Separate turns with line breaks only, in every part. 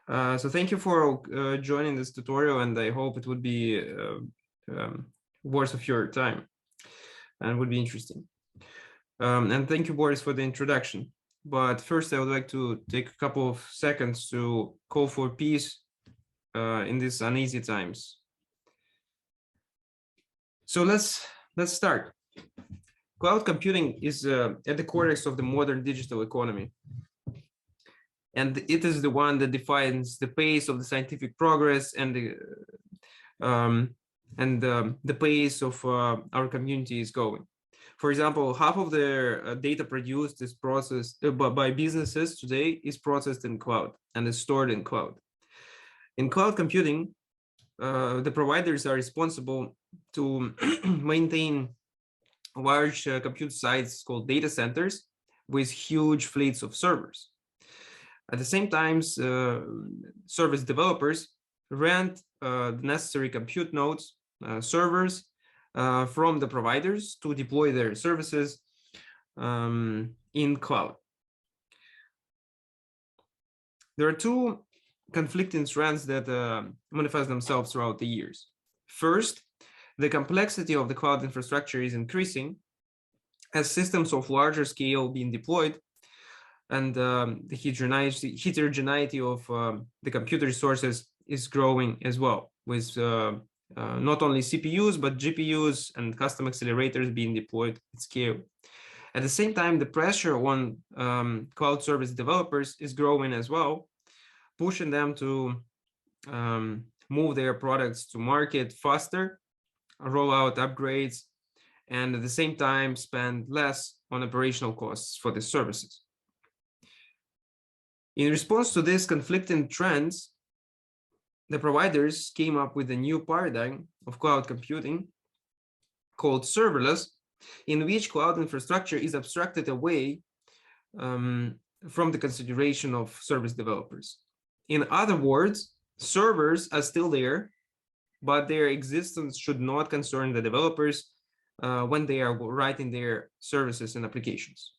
So thank you for joining this tutorial, and I hope it would be worth of your time and would be interesting. And thank you, Boris, for the introduction. But first, I would like to take a couple of seconds to call for peace in these uneasy times. So let's start. Cloud computing is at the cortex of the modern digital economy. And it is the one that defines the pace of the scientific progress and the pace of our community is going. For example, half of the data produced is processed by businesses today is processed in cloud and is stored in cloud. In cloud computing, the providers are responsible to maintain large compute sites called data centers with huge fleets of servers. At the same time, service developers rent the necessary compute nodes, servers from the providers to deploy their services in cloud. There are two conflicting trends that manifest themselves throughout the years. First, the complexity of the cloud infrastructure is increasing as systems of larger scale being deployed, and the heterogeneity of the computer resources is growing as well, with not only CPUs, but GPUs and custom accelerators being deployed at scale. At the same time, the pressure on cloud service developers is growing as well, pushing them to move their products to market faster, roll out upgrades, and at the same time spend less on operational costs for the services. In response to these conflicting trends, the providers came up with a new paradigm of cloud computing called serverless, in which cloud infrastructure is abstracted away from the consideration of service developers. In other words, servers are still there, but their existence should not concern the developers when they are writing their services and applications.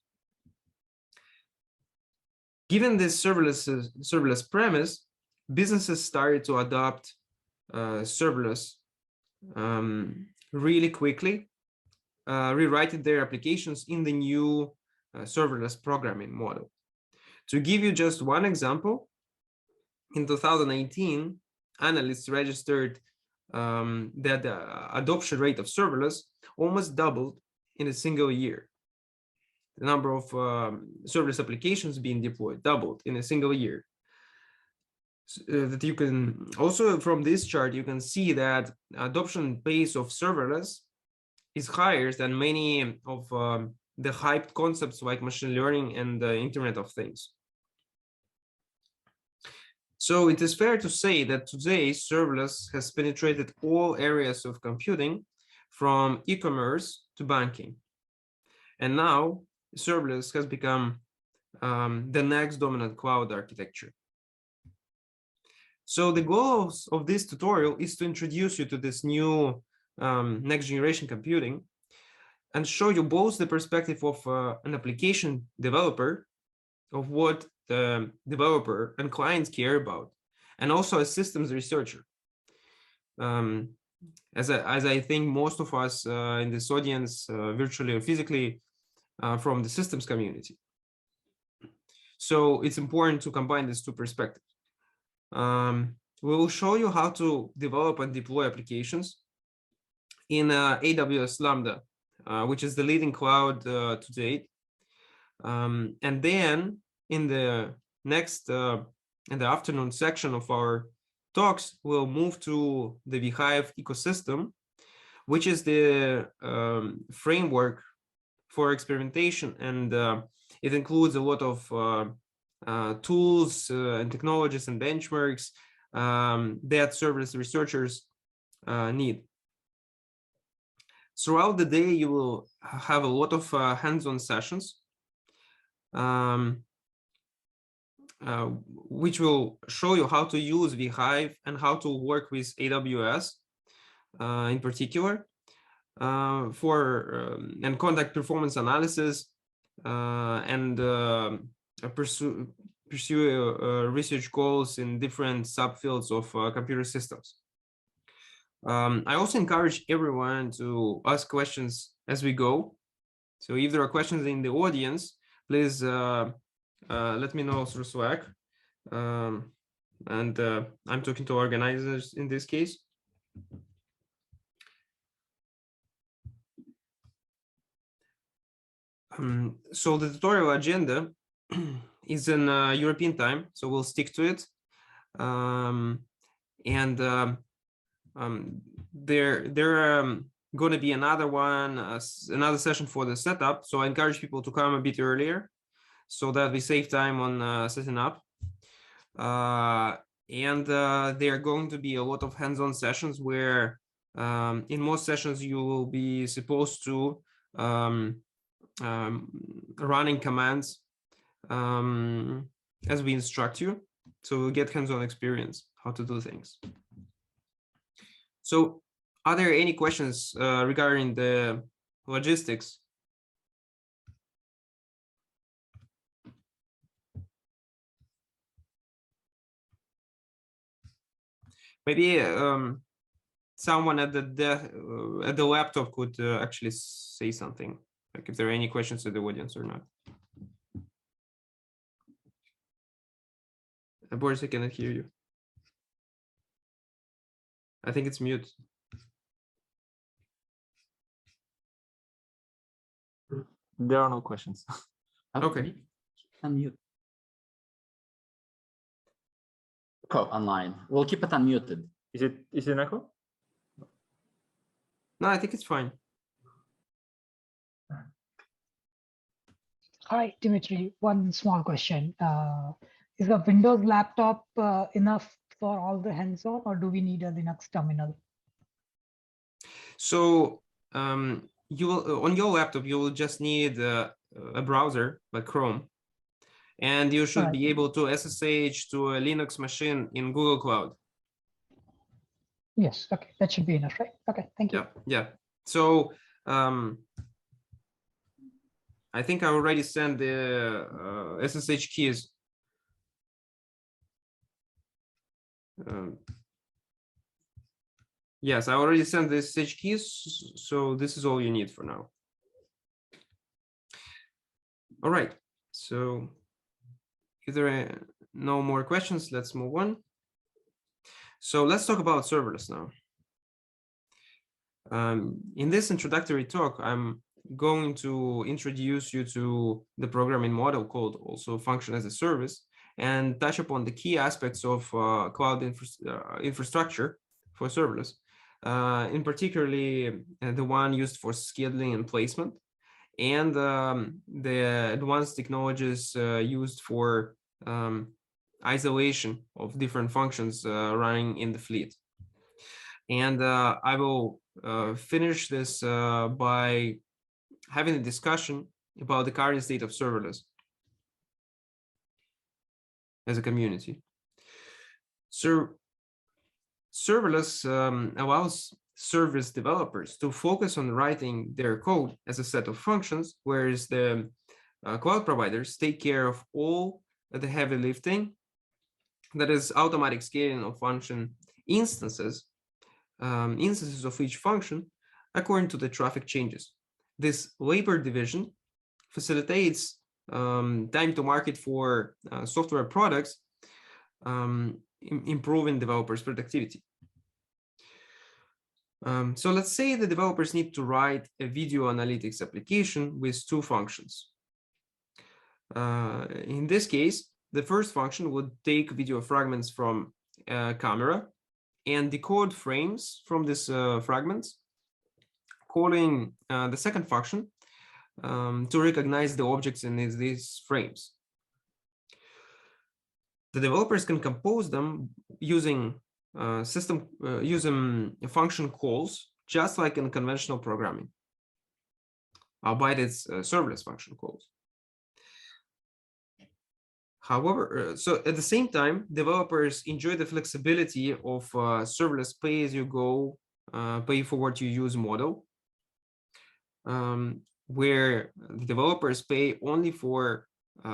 Given this serverless premise, businesses started to adopt serverless really quickly, rewriting their applications in the new serverless programming model. To give you just one example, in 2018, analysts registered that the adoption rate of serverless almost doubled in a single year. The number of serverless applications being deployed doubled in a single year. So, that you can also, from this chart, you can see that adoption pace of serverless is higher than many of the hyped concepts like machine learning and the Internet of Things. So it is fair to say that today serverless has penetrated all areas of computing, from e-commerce to banking. And now serverless has become the next dominant cloud architecture. So the goal of this tutorial is to introduce you to this new next generation computing and show you both the perspective of an application developer, of what the developer and clients care about, and also a systems researcher. As I think most of us in this audience, virtually or physically, from the systems community. So it's important to combine these two perspectives. We will show you how to develop and deploy applications in AWS Lambda, which is the leading cloud to date. And then in the next, in the afternoon section of our talks, we'll move to the vHive ecosystem, which is the framework for experimentation, and it includes a lot of tools and technologies and benchmarks that service researchers need. Throughout the day, you will have a lot of hands-on sessions, which will show you how to use vHive and how to work with AWS in particular for and conduct performance analysis and pursue research goals in different subfields of computer systems. I also encourage everyone to ask questions as we go. So if there are questions in the audience, please let me know through Slack. I'm talking to organizers in this case. So the tutorial agenda is in European time, so we'll stick to it. There are going to be another session for the setup. So I encourage people to come a bit earlier so that we save time on setting up. There are going to be a lot of hands-on sessions where in most sessions you will be supposed to running commands as we instruct you. So we'll get hands-on experience how to do things. So are there any questions regarding the logistics? Maybe someone at the laptop could actually say something, like if there are any questions to the audience or not. Boris, I cannot hear you. I think it's mute.
There are no questions.
Okay.
Unmute. Echo online. We'll keep it unmuted.
Is it an echo?
No, I think it's fine.
Hi, Dmitrii. One small question. Is a Windows laptop enough for all the hands-on, or do we need a Linux terminal?
So you will on your laptop you will just need a browser like Chrome, and you should be able to SSH to a Linux machine in Google Cloud.
Yes. Okay, that should be enough, right? Okay, thank you.
Yeah. So I think I already sent the SSH keys. Yes, I already sent the SSH keys, so this is all you need for now. All right, so if there are no more questions, let's move on. So let's talk about serverless now. In this introductory talk, I'm going to introduce you to the programming model called also function as a service, and touch upon the key aspects of cloud infrastructure for serverless, in particularly the one used for scheduling and placement, and the advanced technologies used for isolation of different functions running in the fleet. And I will finish this by having a discussion about the current state of serverless as a community. So serverless allows service developers to focus on writing their code as a set of functions, whereas the cloud providers take care of all the heavy lifting, that is automatic scaling of function instances of each function according to the traffic changes. This labor division facilitates time to market for software products, improving developers' productivity. So let's say the developers need to write a video analytics application with two functions. In this case, the first function would take video fragments from a camera and decode frames from these fragments, calling the second function to recognize the objects in these frames. The developers can compose them using function calls, just like in conventional programming, albeit it's serverless function calls. However, so at the same time, developers enjoy the flexibility of serverless pay-as-you-go, pay-for-what-you-use model, where the developers pay only for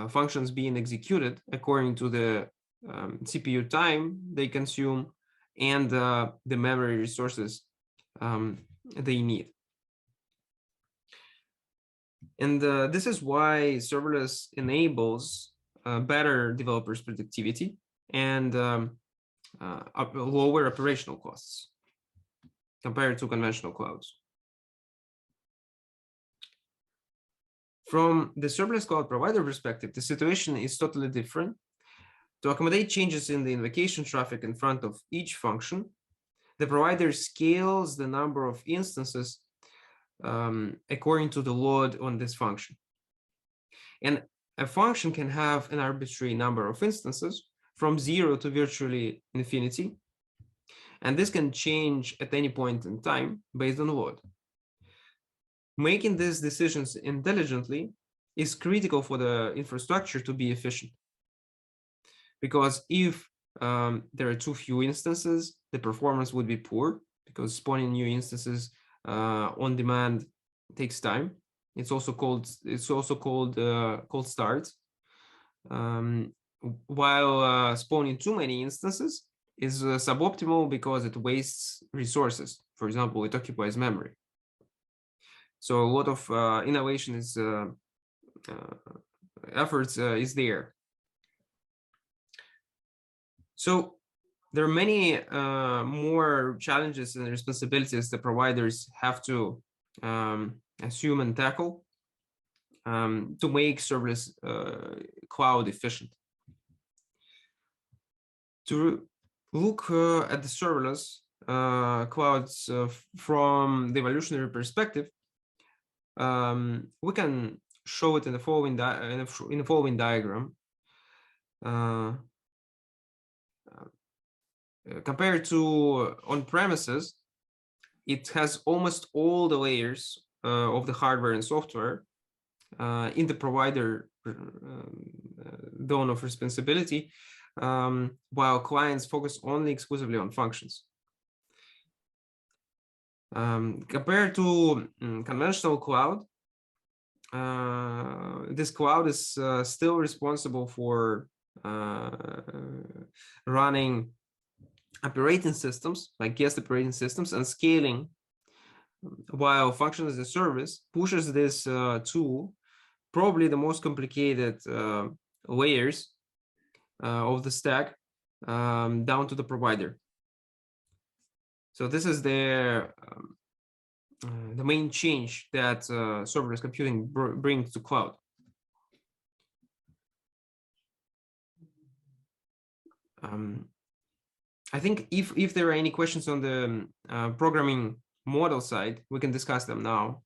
functions being executed according to the CPU time they consume and the memory resources they need. And this is why serverless enables better developers' productivity and lower operational costs compared to conventional clouds. From the serverless cloud provider perspective, the situation is totally different. To accommodate changes in the invocation traffic in front of each function, the provider scales the number of instances according to the load on this function. And a function can have an arbitrary number of instances from 0 to virtually infinity. And this can change at any point in time based on load. Making these decisions intelligently is critical for the infrastructure to be efficient. Because if there are too few instances, the performance would be poor because spawning new instances on demand takes time. It's also called cold start. While spawning too many instances is suboptimal because it wastes resources. For example, it occupies memory. So a lot of innovation is efforts is there. So there are many more challenges and responsibilities that providers have to assume and tackle to make serverless cloud efficient. To look at the serverless clouds from the evolutionary perspective, we can show it in the following diagram. Compared to on-premises, it has almost all the layers of the hardware and software in the provider zone of responsibility, while clients focus only exclusively on functions. Compared to conventional cloud, this cloud is still responsible for running operating systems, like guest operating systems, and scaling, while function as a service pushes this to probably the most complicated layers of the stack down to the provider. So this is the main change that serverless computing brings to cloud. I think if there are any questions on the programming model side, we can discuss them now.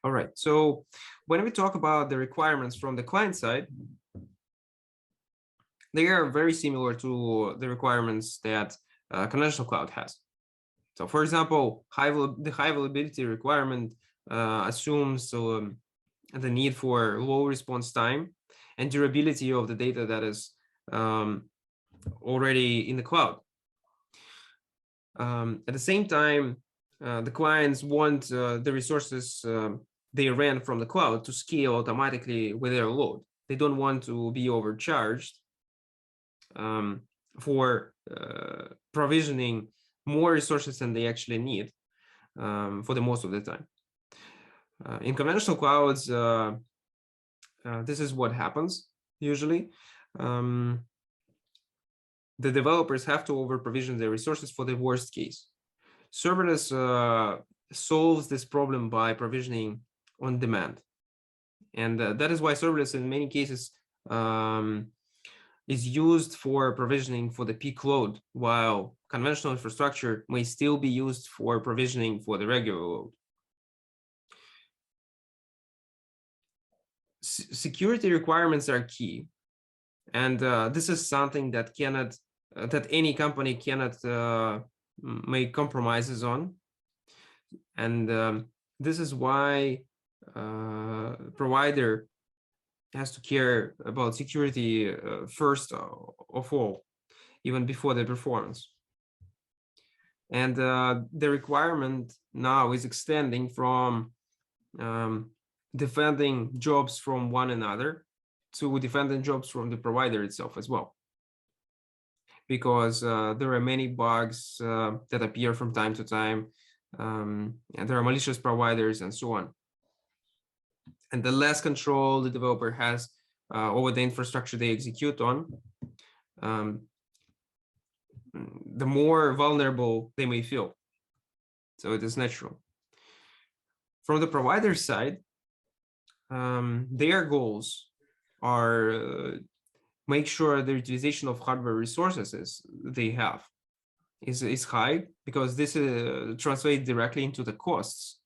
All right, so when we talk about the requirements from the client side, they are very similar to the requirements that conventional cloud has. So for example, the high availability requirement assumes the need for low response time and durability of the data that is already in the cloud. At the same time, the clients want the resources they ran from the cloud to scale automatically with their load. They don't want to be overcharged for provisioning more resources than they actually need for the most of the time. In conventional clouds, this is what happens usually. The developers have to over-provision their resources for the worst case. Serverless solves this problem by provisioning on demand. And that is why serverless in many cases is used for provisioning for the peak load, while conventional infrastructure may still be used for provisioning for the regular load. Security requirements are key. And this is something that that any company cannot make compromises on. And this is why provider has to care about security first of all, even before the performance. And the requirement now is extending from defending jobs from one another to defending jobs from the provider itself as well. Because there are many bugs that appear from time to time, and there are malicious providers and so on. And the less control the developer has over the infrastructure they execute on, the more vulnerable they may feel. So it is natural. From the provider side, their goals are make sure the utilization of hardware resources they have is high, because this translates directly into the costs.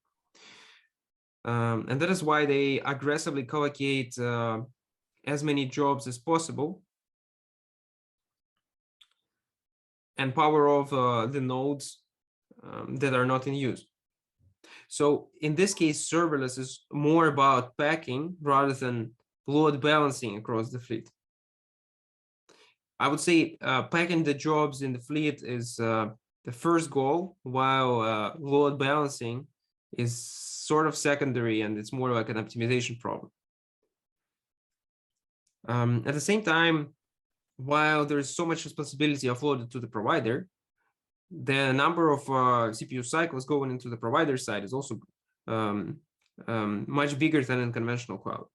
And that is why they aggressively collocate as many jobs as possible and power off the nodes that are not in use. So in this case, serverless is more about packing rather than load balancing across the fleet. I would say packing the jobs in the fleet is the first goal, while load balancing is sort of secondary, and it's more like an optimization problem. At the same time, while there is so much responsibility offloaded to the provider, the number of CPU cycles going into the provider side is also much bigger than in conventional cloud.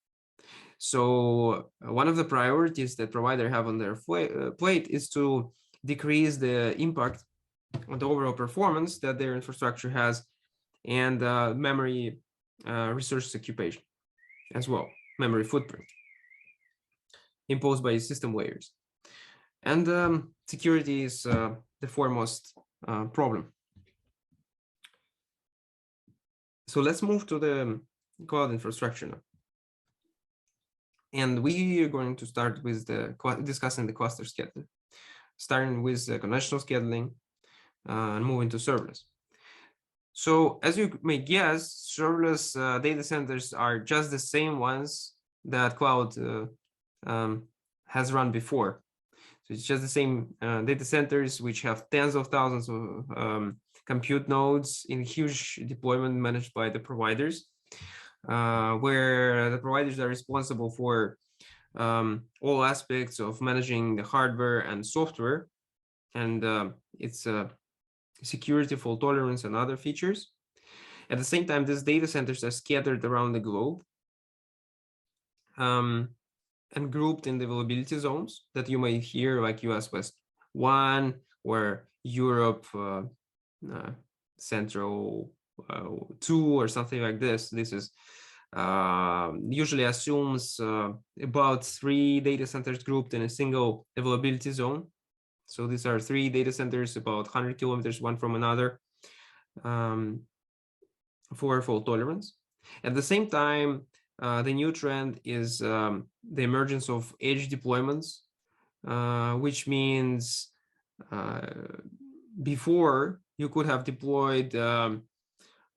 So one of the priorities that providers have on their plate is to decrease the impact on the overall performance that their infrastructure has, and memory resource occupation as well, memory footprint imposed by system layers. And security is the foremost problem. So let's move to the cloud infrastructure now. And we are going to start with discussing the cluster scheduling, starting with conventional scheduling and moving to serverless. So as you may guess, serverless data centers are just the same ones that cloud has run before. So it's just the same data centers which have tens of thousands of compute nodes in huge deployment managed by the providers, where the providers are responsible for all aspects of managing the hardware and software, and its security, fault tolerance, and other features. At the same time, these data centers are scattered around the globe and grouped in the availability zones that you may hear, like US West 1 or Europe Central 2 or something like this. This is usually assumes about 3 data centers grouped in a single availability zone. So these are 3 data centers about 100 kilometers one from another for fault tolerance. At the same time, the new trend is the emergence of edge deployments, which means before you could have deployed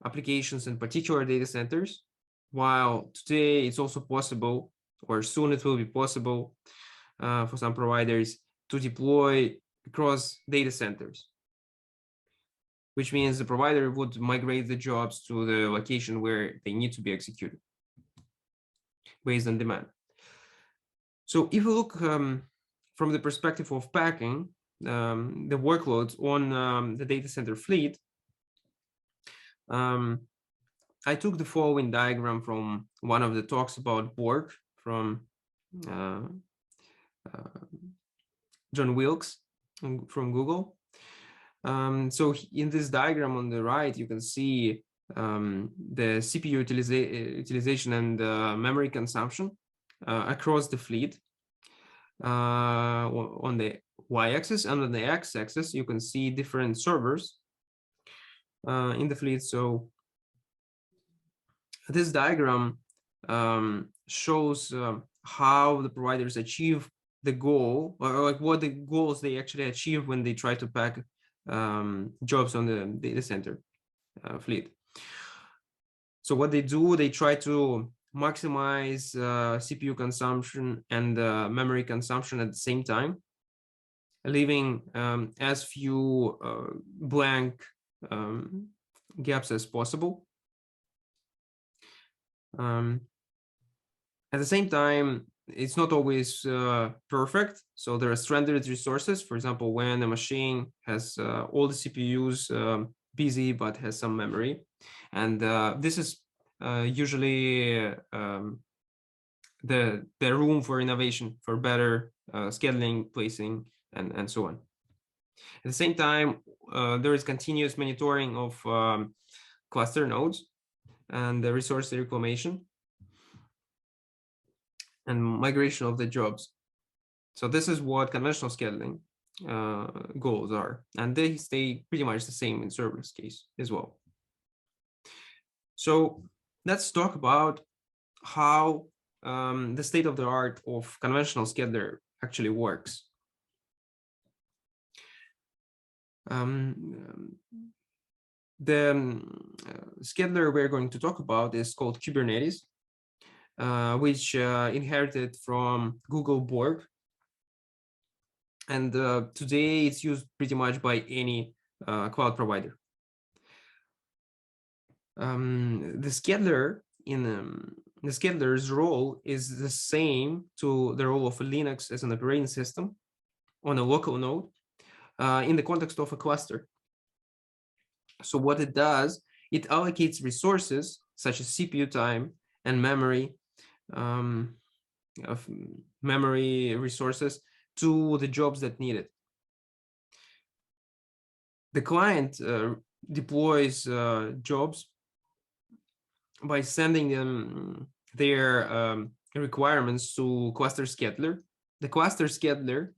applications in particular data centers, while today it's also possible, or soon it will be possible for some providers to deploy across data centers, which means the provider would migrate the jobs to the location where they need to be executed based on demand. So if you look from the perspective of packing the workloads on the data center fleet, I took the following diagram from one of the talks about Borg from John Wilkes from Google. So in this diagram on the right, you can see the CPU utilization and memory consumption across the fleet on the y-axis, and on the x-axis you can see different servers in the fleet. So this diagram shows how the providers achieve the goal, or like what the goals they actually achieve when they try to pack jobs on the data center fleet. So what they do, they try to maximize CPU consumption and memory consumption at the same time. leaving as few blank gaps as possible. At the same time, it's not always perfect. So there are stranded resources. For example, when a machine has all the CPUs busy but has some memory, and this is usually the room for innovation, for better scheduling, placing, and so on. At the same time, there is continuous monitoring of cluster nodes and the resource reclamation and migration of the jobs. So this is what conventional scheduling goals are, and they stay pretty much the same in serverless case as well. So let's talk about how the state of the art of conventional scheduler actually works. The scheduler we're going to talk about is called Kubernetes, which inherited from Google Borg. And today it's used pretty much by any cloud provider. The scheduler the scheduler's role is the same to the role of Linux as an operating system on a local node in the context of a cluster. So what it does, it allocates resources such as CPU time and memory of memory resources to the jobs that need it. The client deploys jobs by sending them their requirements to cluster scheduler. The cluster scheduler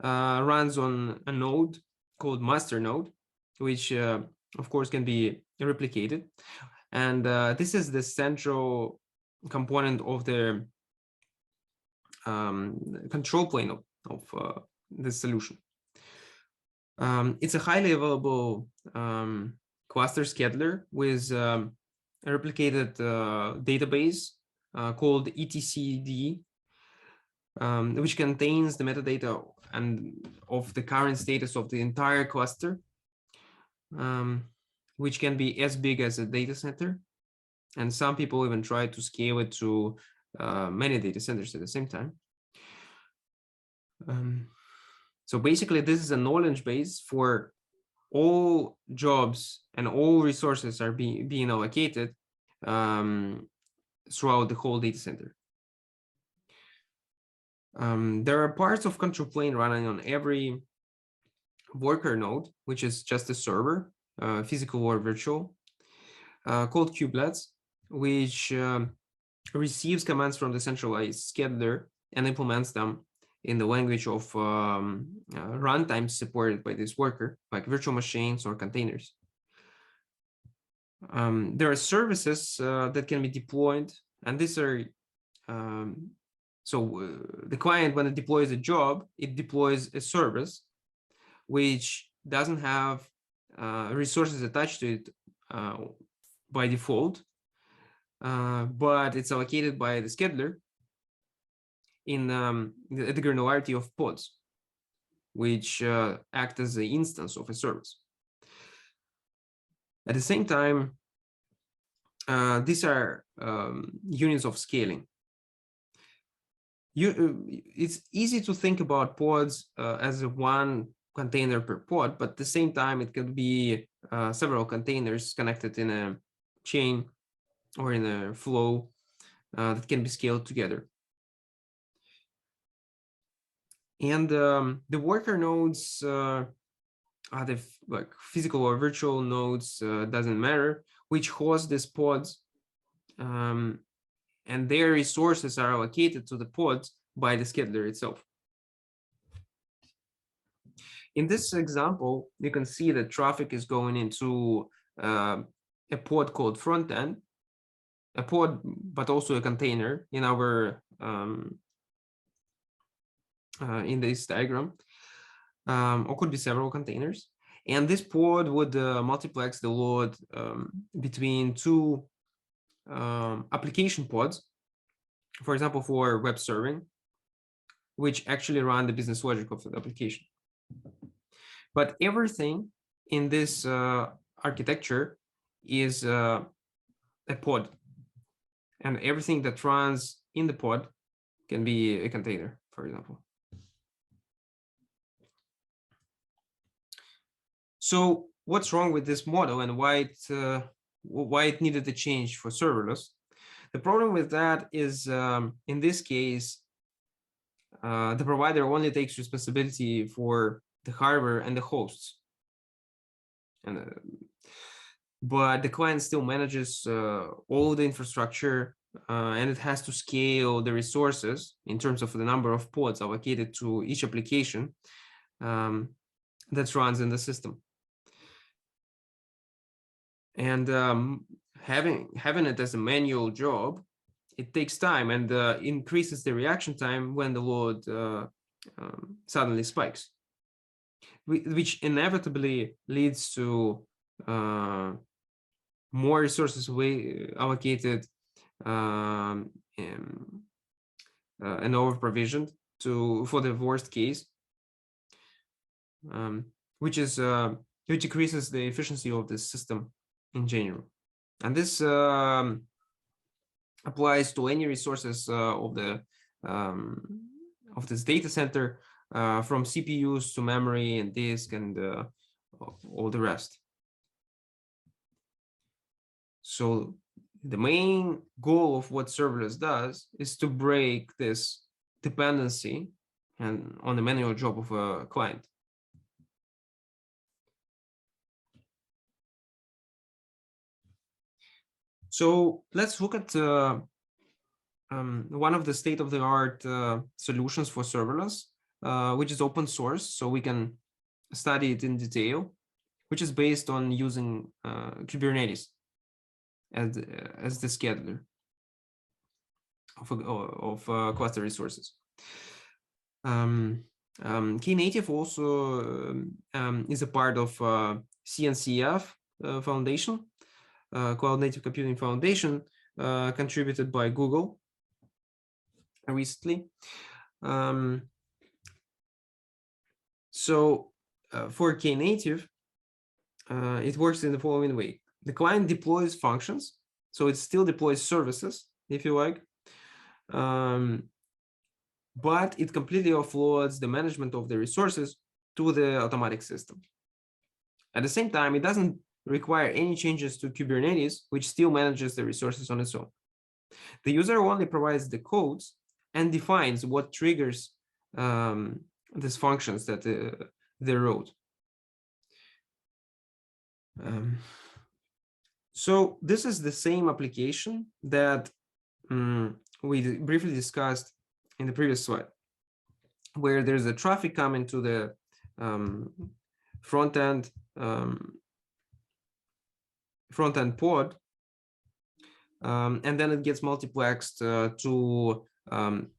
runs on a node called master node, which of course can be replicated. And this is the central component of the control plane of the solution. It's a highly available cluster scheduler with a replicated database called etcd, which contains the metadata and of the current status of the entire cluster, which can be as big as a data center. And some people even try to scale it to many data centers at the same time. So basically, this is a knowledge base for all jobs and all resources are being allocated throughout the whole data center. There are parts of control plane running on every worker node, which is just a server, physical or virtual, called kubelets, which receives commands from the centralized scheduler and implements them in the language of runtime supported by this worker, like virtual machines or containers. There are services that can be deployed, and these are the client, when it deploys a job, it deploys a service which doesn't have resources attached to it by default, but it's allocated by the scheduler in the granularity of pods, which act as the instance of a service. At the same time, these are units of scaling. It's easy to think about pods as a one container per pod, but at the same time, it could be several containers connected in a chain or in a flow that can be scaled together. And the worker nodes are the physical or virtual nodes, doesn't matter, which host these pods, and their resources are allocated to the pods by the scheduler itself. In this example, you can see that traffic is going into a pod called front end, a pod, but also a container in our in this diagram, or could be several containers. And this pod would multiplex the load between two application pods, for example, for web serving, which actually run the business logic of the application. But everything in this architecture is a pod, and everything that runs in the pod can be a container, for example. So what's wrong with this model, and why it needed a change for serverless? The problem with that is, in this case, the provider only takes responsibility for the hardware and the hosts, but the client still manages all the infrastructure, and it has to scale the resources in terms of the number of pods allocated to each application that runs in the system. And having it as a manual job, it takes time and increases the reaction time when the load suddenly spikes, which inevitably leads to more resources allocated and over-provisioned for the worst case, which decreases the efficiency of the system in general. And this applies to any resources of this data center, from CPUs to memory and disk and all the rest. So the main goal of what serverless does is to break this dependency and on the manual job of a client. So let's look at one of the state-of-the-art solutions for serverless, which is open source, so we can study it in detail, which is based on using Kubernetes as the scheduler of cluster resources. Knative also is a part of CNCF Foundation, Cloud Native Computing Foundation, contributed by Google recently. So for Knative, it works in the following way. The client deploys functions, so it still deploys services, if you like, but it completely offloads the management of the resources to the automatic system. At the same time, it doesn't require any changes to Kubernetes, which still manages the resources on its own. The user only provides the codes and defines what triggers these functions that they wrote. So this is the same application that we briefly discussed in the previous slide, where there's a traffic coming to the front end pod, and then it gets multiplexed to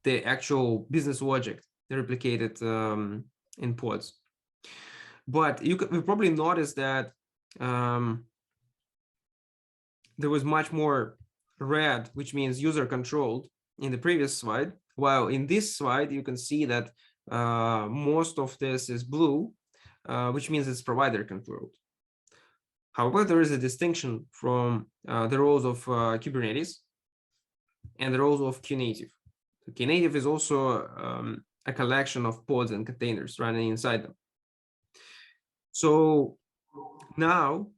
the actual business logic replicated in pods. But you probably noticed that there was much more red, which means user controlled, in the previous slide, while in this slide you can see that most of this is blue, which means it's provider controlled. However, there is a distinction from the roles of Kubernetes and the roles of Knative. So Knative is also a collection of pods and containers running inside them. So now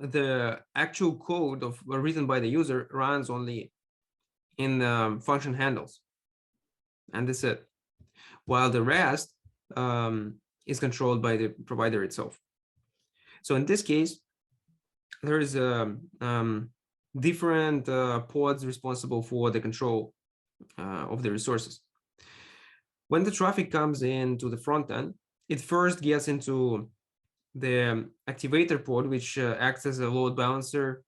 the actual code written by the user runs only in function handles, and that's it, while the rest is controlled by the provider itself. So in this case, there is different pods responsible for the control of the resources. When the traffic comes into the front end, it first gets into the activator pod, which acts as a load balancer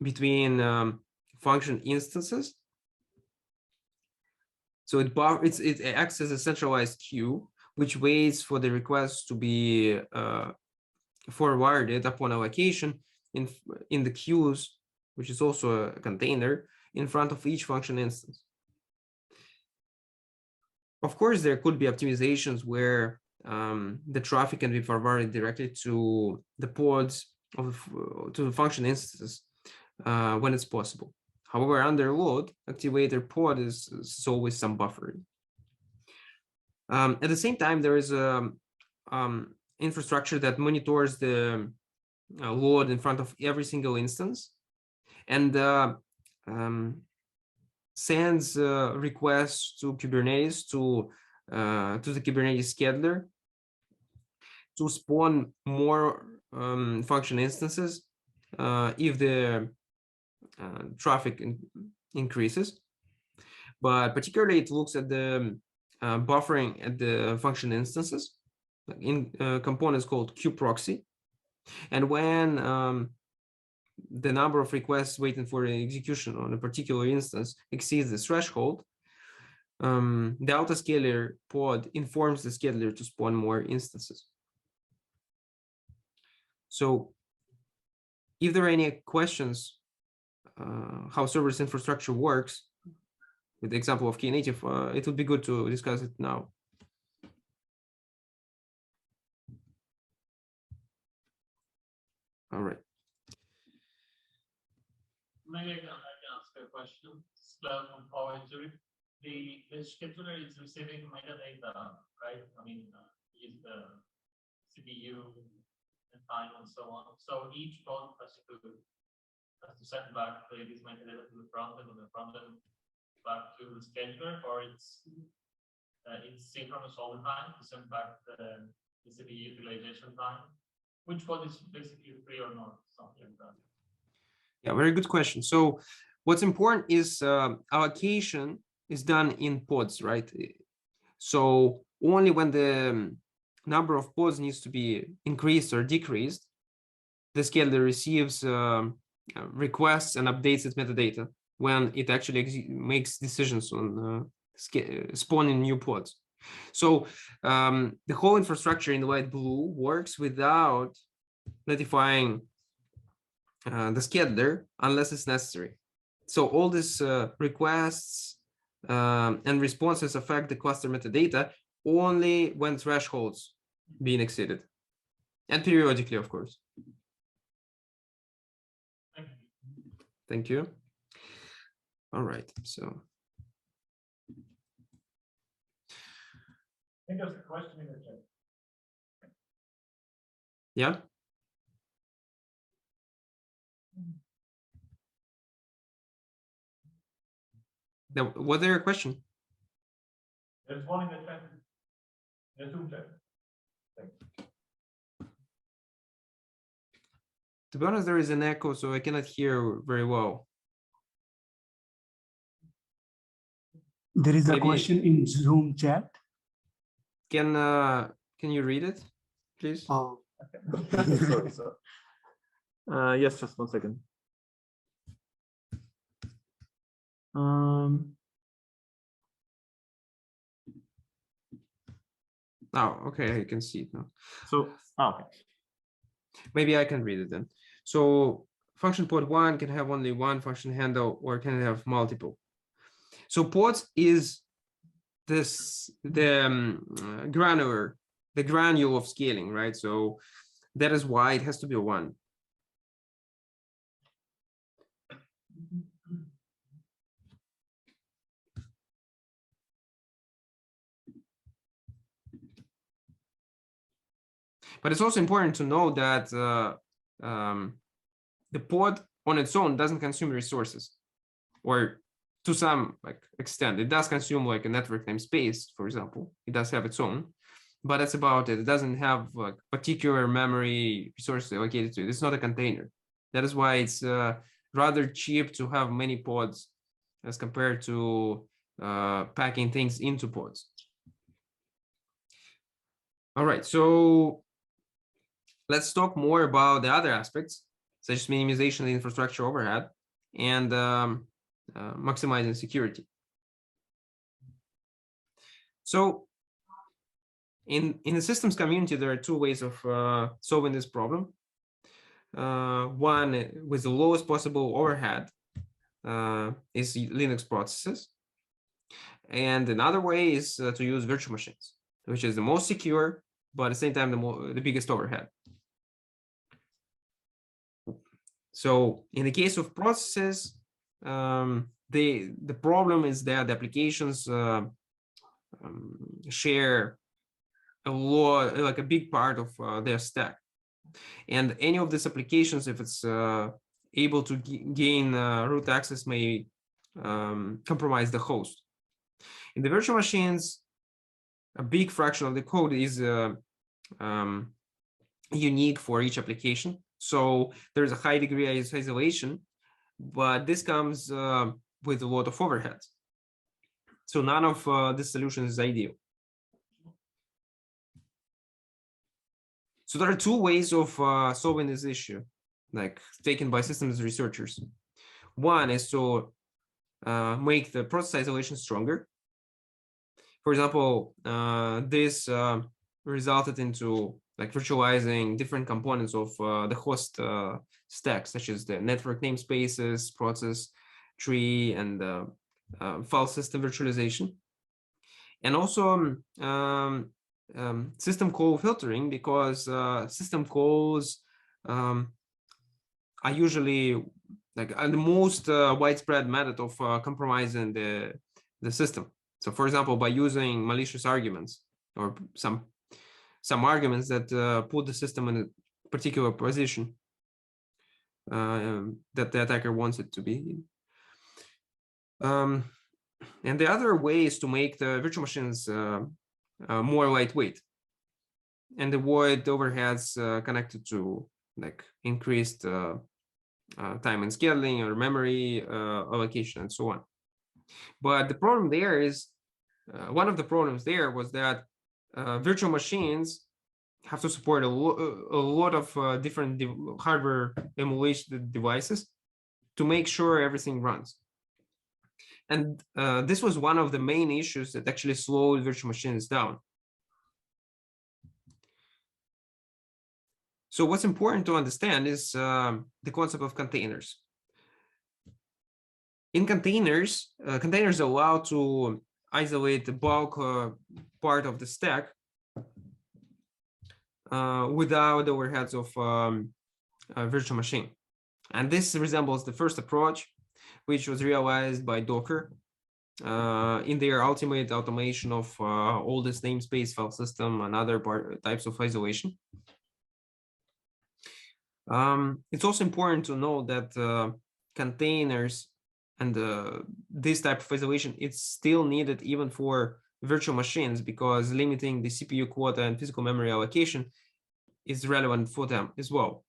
between function instances. So it acts as a centralized queue, which waits for the request to be forwarded upon allocation in the queues, which is also a container, in front of each function instance. Of course, there could be optimizations where the traffic can be forwarded directly to the pods to the function instances when it's possible. However, under load, activator pod is always some buffering. At the same time, there is a infrastructure that monitors the load in front of every single instance and sends requests to Kubernetes to the Kubernetes scheduler to spawn more function instances if the traffic increases. But particularly, it looks at the buffering at the function instances in components called kubeproxy. And when the number of requests waiting for execution on a particular instance exceeds the threshold, the autoscaler pod informs the scheduler to spawn more instances. So if there are any questions how serverless infrastructure works, with the example of Knative, it would be good to discuss it now. All right.
Maybe I can ask a question. From Hongyu. The scheduler is receiving metadata, right? I mean, is the CPU and time and so on. So each pod has to send back this metadata to the front end, and the front end back to the scheduler, or it's synchronous all the time to send back the CPU utilization time. Which pod is basically free or not, something like that?
Yeah, very good question. So what's important is allocation is done in pods, right? So only when the number of pods needs to be increased or decreased, the scheduler receives requests and updates its metadata when it actually makes decisions on spawning new pods. So the whole infrastructure in the light blue works without notifying the scheduler unless it's necessary. So all these requests and responses affect the cluster metadata only when thresholds being exceeded, and periodically, of course. Thank you. All right, so.
I think there's a question in the chat.
Yeah. Now, was there a question?
There's one in the chat. The Zoom chat.
To be honest, there is an echo, so I cannot hear very well.
There is a
Maybe-
question in Zoom chat.
Can you read it, please?
Oh,
Sorry. Yes, just 1 second.
Oh, okay, I can see it now.
So, okay.
Maybe I can read it then. So function pod 1 can have only one function handle or can have multiple. So pods is the granule of scaling, right? So that is why it has to be a 1. But it's also important to know that the pod on its own doesn't consume resources, or to some extent, it does consume like a network namespace, for example. It does have its own, but that's about it. It doesn't have like particular memory resources allocated to it. It's not a container. That is why it's rather cheap to have many pods as compared to packing things into pods. All right, so let's talk more about the other aspects, such as minimization of the infrastructure overhead and maximizing security. So in the systems community, there are 2 ways of solving this problem. One with the lowest possible overhead is Linux processes. And another way is to use virtual machines, which is the most secure, but at the same time, the biggest overhead. So in the case of processes, the problem is that the applications share a lot, like a big part of their stack. And any of these applications, if it's able to gain root access, may compromise the host. In the virtual machines, a big fraction of the code is unique for each application. So there's a high degree of isolation, but this comes with a lot of overhead. So none of this solution is ideal. So there are two ways of solving this issue, like taken by systems researchers. One is to make the process isolation stronger. For example, this resulted into like virtualizing different components of the host stack, such as the network namespaces, process tree, and file system virtualization. And also system call filtering, because system calls are usually like the most widespread method of compromising the system. So for example, by using malicious arguments or some arguments that put the system in a particular position that the attacker wants it to be. And the other way is to make the virtual machines more lightweight and avoid overheads connected to like increased time and scheduling or memory allocation and so on. But the problem there is, one of the problems there was that virtual machines have to support a lot of different hardware emulation devices to make sure everything runs. And this was one of the main issues that actually slowed virtual machines down. So what's important to understand is the concept of containers. In containers, containers allow to isolate the bulk part of the stack without the overheads of a virtual machine. And this resembles the first approach, which was realized by Docker in their ultimate automation of all this namespace, file system, and other types of isolation. It's also important to know that containers and this type of isolation, it's still needed even for virtual machines, because limiting the CPU quota and physical memory allocation is relevant for them as well.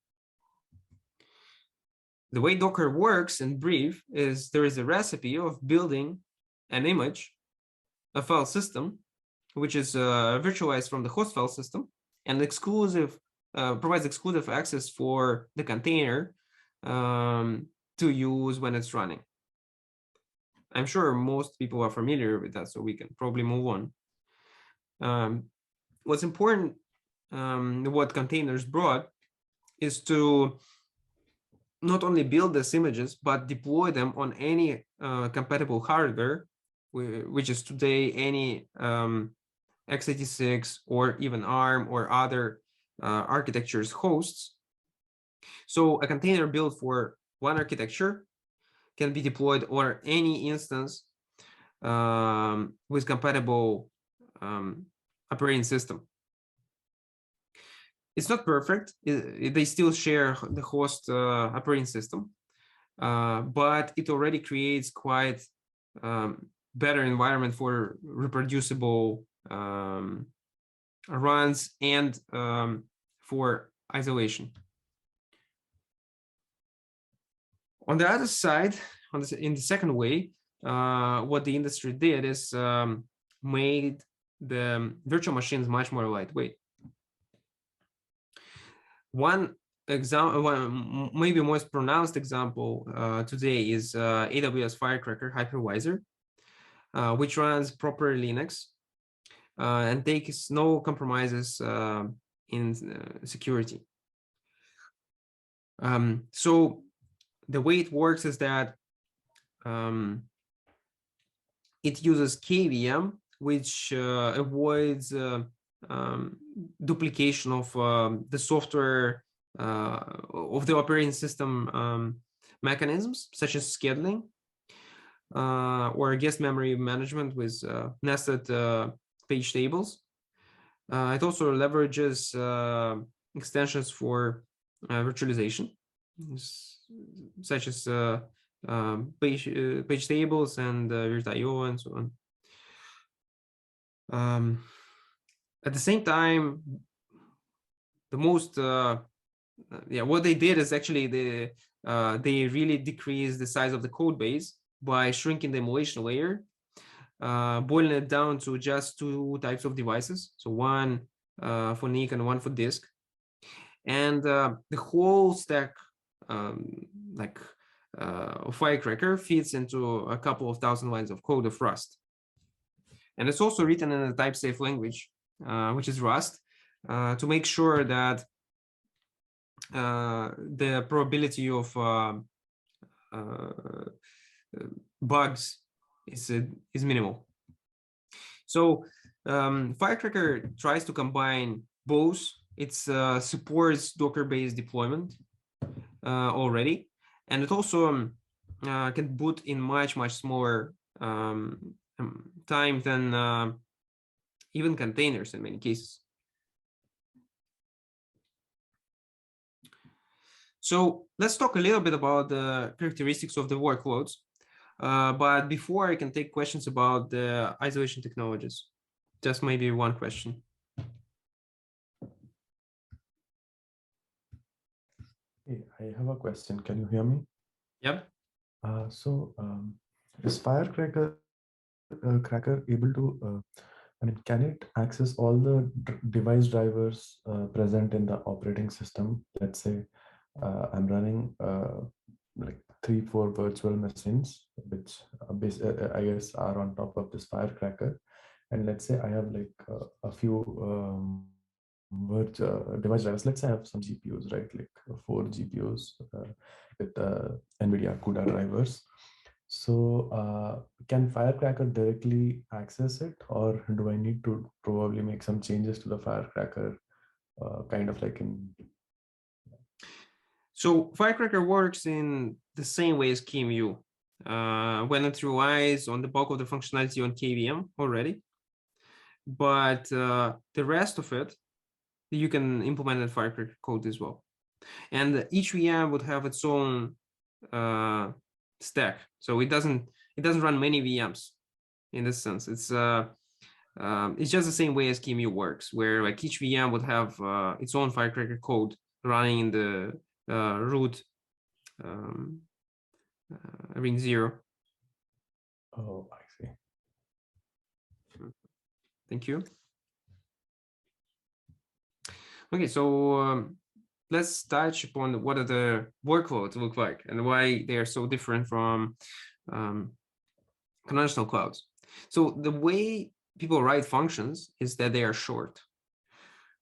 The way Docker works in brief is there is a recipe of building an image, a file system, which is virtualized from the host file system and provides exclusive access for the container to use when it's running. I'm sure most people are familiar with that, so we can probably move on. What's important, what containers brought, is to not only build these images, but deploy them on any compatible hardware, which is today any x86 or even ARM or other architectures hosts. So a container built for one architecture can be deployed on any instance with compatible operating system. It's not perfect. They still share the host operating system, but it already creates quite better environment for reproducible runs and for isolation. On the other side, in the second way, what the industry did is made the virtual machines much more lightweight. One example, maybe most pronounced example today is AWS Firecracker hypervisor, which runs proper Linux and takes no compromises in security. So the way it works is that it uses KVM, which avoids duplication of the software of the operating system mechanisms, such as scheduling or guest memory management with nested page tables. It also leverages extensions for virtualization, such as page tables and Virt.io and so on. At the same time, the most what they did is actually they really decreased the size of the code base by shrinking the emulation layer, boiling it down to just 2 types of devices, so one for NIC and one for disk, and the whole stack Firecracker fits into a couple of thousand lines of code of Rust. And it's also written in a type-safe language, which is Rust, to make sure that the probability of bugs is minimal. So Firecracker tries to combine both. It supports Docker-based deployment already, and it also can boot in much smaller time than even containers in many cases. So let's talk a little bit about the characteristics of the workloads. But before I can take questions about the isolation technologies, just maybe one question.
Hey, I have a question. Can you hear me?
Yep.
Is Firecracker able to, can it access all the device drivers present in the operating system? Let's say I'm running like 3-4 virtual machines, which I guess are on top of this Firecracker. And let's say I have like a few device drivers. Let's say I have some GPUs, right? Like 4 GPUs with NVIDIA CUDA drivers. So can Firecracker directly access it, or do I need to probably make some changes to the Firecracker kind of like in?
So Firecracker works in the same way as QEMU when it relies on the bulk of the functionality on KVM already. But the rest of it, you can implement in Firecracker code as well. And each VM would have its own stack, so it doesn't run many VMs in this sense. It's just the same way as QEMU works, where like each VM would have its own Firecracker code running in the root ring 0.
Oh, I see.
Thank you. Okay, so let's touch upon what are the workloads look like and why they are so different from conventional clouds. So the way people write functions is that they are short,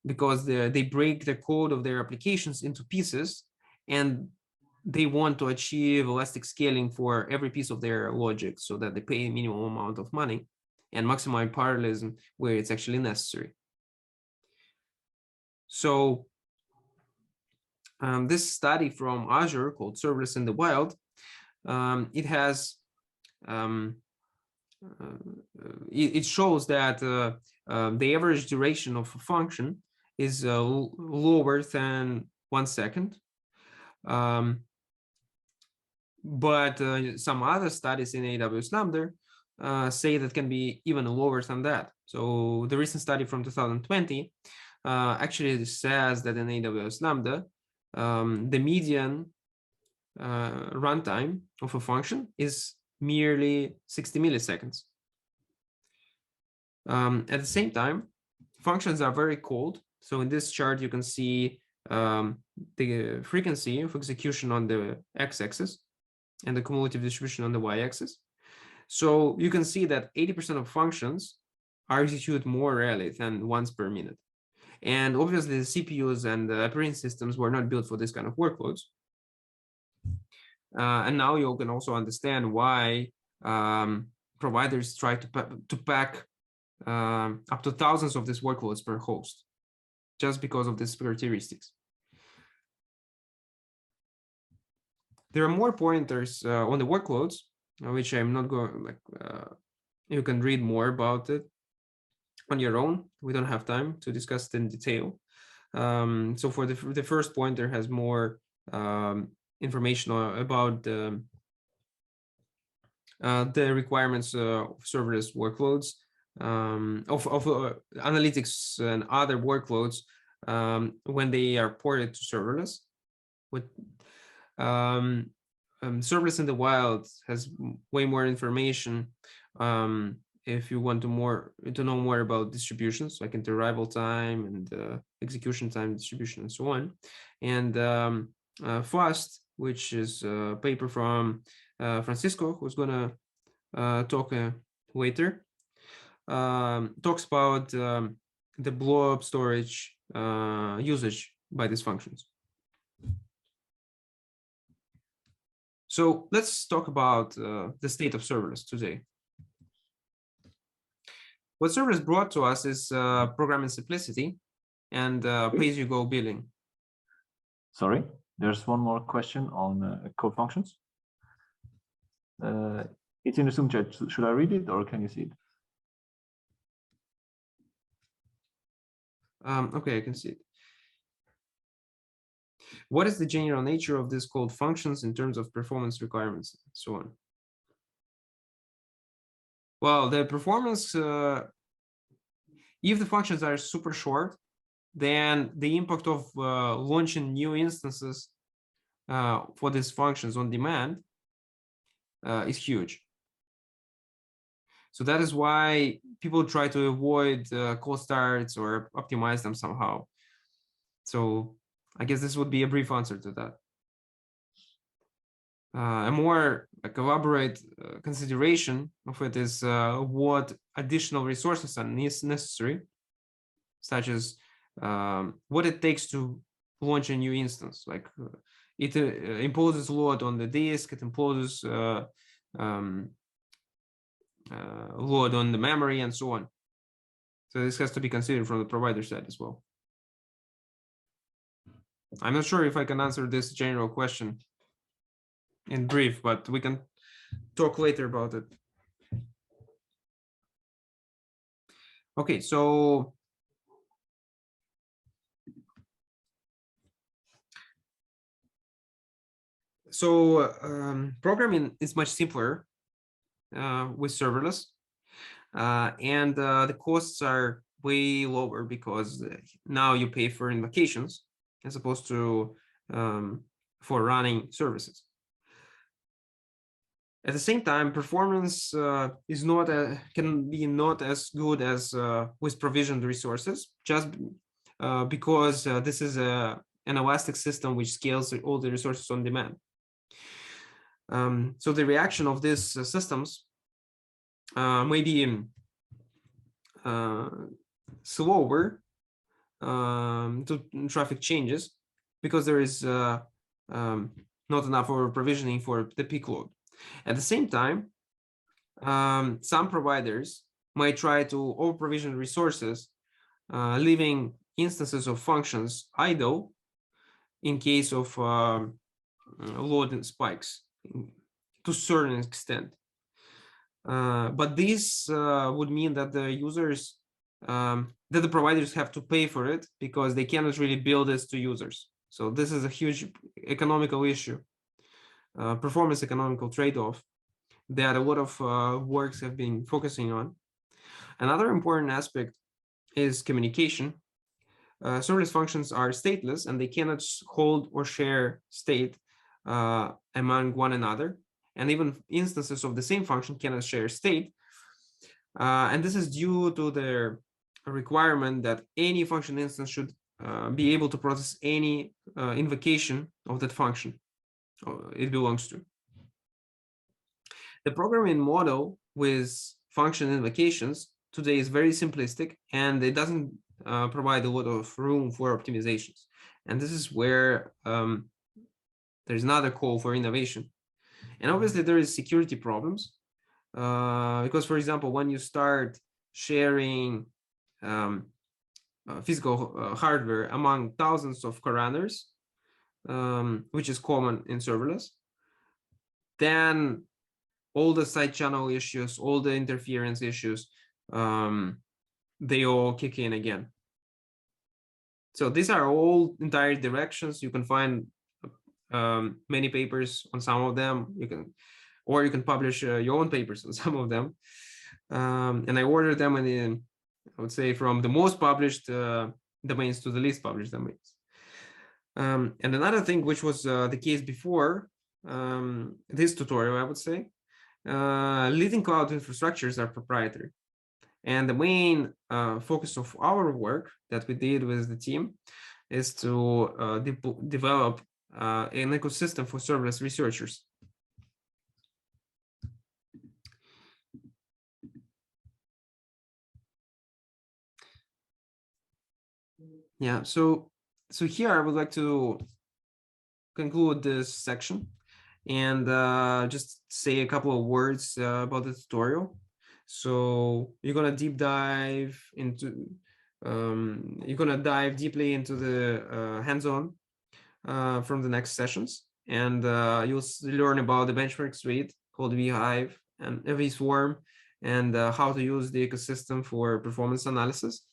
because they break the code of their applications into pieces, and they want to achieve elastic scaling for every piece of their logic so that they pay a minimum amount of money and maximize parallelism where it's actually necessary. So this study from Azure called Serverless in the Wild, it has it shows that the average duration of a function is lower than 1 second. But some other studies in AWS Lambda say that can be even lower than that. So the recent study from 2020 actually says that in AWS Lambda, the median runtime of a function is merely 60 milliseconds. At the same time, functions are very cold. So in this chart, you can see the frequency of execution on the x-axis and the cumulative distribution on the y-axis. So you can see that 80% of functions are executed more rarely than once per minute. And obviously the CPUs and the operating systems were not built for this kind of workloads. And now you can also understand why providers try to pack up to thousands of these workloads per host, just because of these characteristics. There are more pointers on the workloads, which I'm not going you can read more about it on your own. We don't have time to discuss it in detail. So for the first pointer has more information about the requirements of serverless workloads, of analytics and other workloads when they are ported to serverless. With serverless in the wild has way more information if you want to know more about distributions, like interarrival time and execution time distribution and so on. And FAST, which is a paper from Francisco, who's gonna talk later, talks about the blob storage usage by these functions. So let's talk about the state of serverless today. What serverless brought to us is programming simplicity and pay-as-you-go billing.
Sorry, there's one more question on code functions. It's in the Zoom chat. Should I read it or can you see it?
Okay, I can see it. What is the general nature of these called functions in terms of performance requirements and so on? Well, the performance, if the functions are super short, then the impact of launching new instances for these functions on demand is huge. So that is why people try to avoid cold starts or optimize them somehow. So I guess this would be a brief answer to that. A more elaborate consideration of it is what additional resources are necessary, such as what it takes to launch a new instance. Like it imposes load on the disk, it imposes load on the memory, and so on. So this has to be considered from the provider side as well. I'm not sure if I can answer this general question in brief, but we can talk later about it. Okay, so programming is much simpler with serverless, and the costs are way lower because now you pay for invocations as opposed to for running services. At the same time, performance is not can be not as good as with provisioned resources, just because this is an elastic system which scales all the resources on demand. So the reaction of these systems may be slower to traffic changes because there is not enough over provisioning for the peak load. At the same time, some providers might try to over-provision resources, leaving instances of functions idle in case of load and spikes to a certain extent. But this would mean that the users, that the providers have to pay for it because they cannot really bill this to users. So this is a huge economical issue. Performance economical trade-off that a lot of works have been focusing on. Another important aspect is communication. Serverless functions are stateless and they cannot hold or share state among one another. And even instances of the same function cannot share state. And this is due to the requirement that any function instance should be able to process any invocation of that function it belongs to. The programming model with function invocations today is very simplistic and it doesn't provide a lot of room for optimizations. And this is where there's another call for innovation. And obviously there is security problems Because, for example, when you start sharing physical hardware among thousands of corunners, which is common in serverless, then all the side channel issues, all the interference issues, they all kick in again. So these are all entire directions. You can find many papers on some of them. You can publish your own papers on some of them. And I ordered them in, I would say, from the most published domains to the least published domains. And another thing, which was the case before this tutorial, I would say, leading cloud infrastructures are proprietary. And the main focus of our work that we did with the team is to develop an ecosystem for serverless researchers. Yeah, so here I would like to conclude this section and just say a couple of words about the tutorial. So you're gonna deep dive into, you're gonna dive deeply into the hands-on from the next sessions, and you'll learn about the benchmark suite called vHive and vSwarm, and how to use the ecosystem for performance analysis.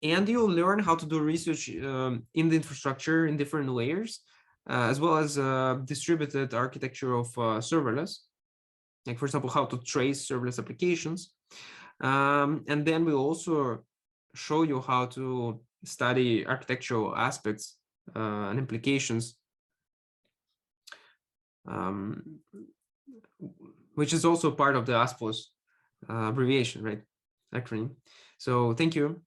And you'll learn how to do research in the infrastructure in different layers, as well as distributed architecture of serverless. Like, for example, how to trace serverless applications. And then we'll also show you how to study architectural aspects and implications, which is also part of the ASPOS abbreviation, right? Acronym. So thank you.